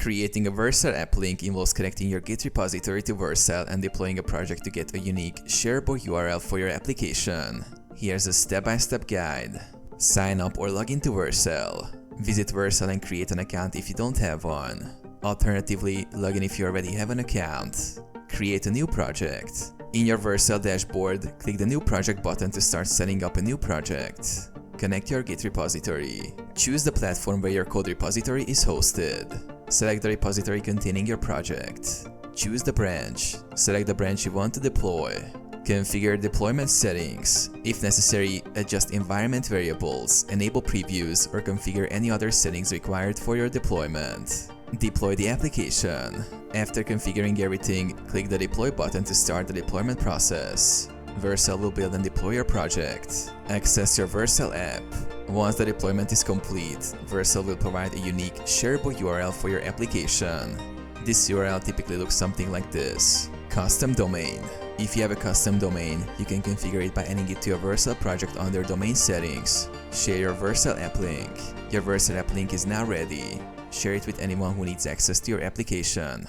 Creating a Vercel app link involves connecting your Git repository to Vercel and deploying a project to get a unique, shareable URL for your application. Here's a step-by-step guide. Sign up or log into Vercel. Visit Vercel and create an account if you don't have one. Alternatively, log in if you already have an account. Create a new project. In your Vercel dashboard, click the New Project button to start setting up a new project. Connect your Git repository. Choose the platform where your code repository is hosted. Select the repository containing your project. Choose the branch. Select the branch you want to deploy. Configure deployment settings. If necessary, adjust environment variables, enable previews, or configure any other settings required for your deployment. Deploy the application. After configuring everything, click the Deploy button to start the deployment process. Vercel will build and deploy your project. Access your Vercel app. Once the deployment is complete, Vercel will provide a unique, shareable URL for your application. This URL typically looks something like this. Custom domain. If you have a custom domain, you can configure it by adding it to your Vercel project under Domain Settings. Share your Vercel app link. Your Vercel app link is now ready. Share it with anyone who needs access to your application.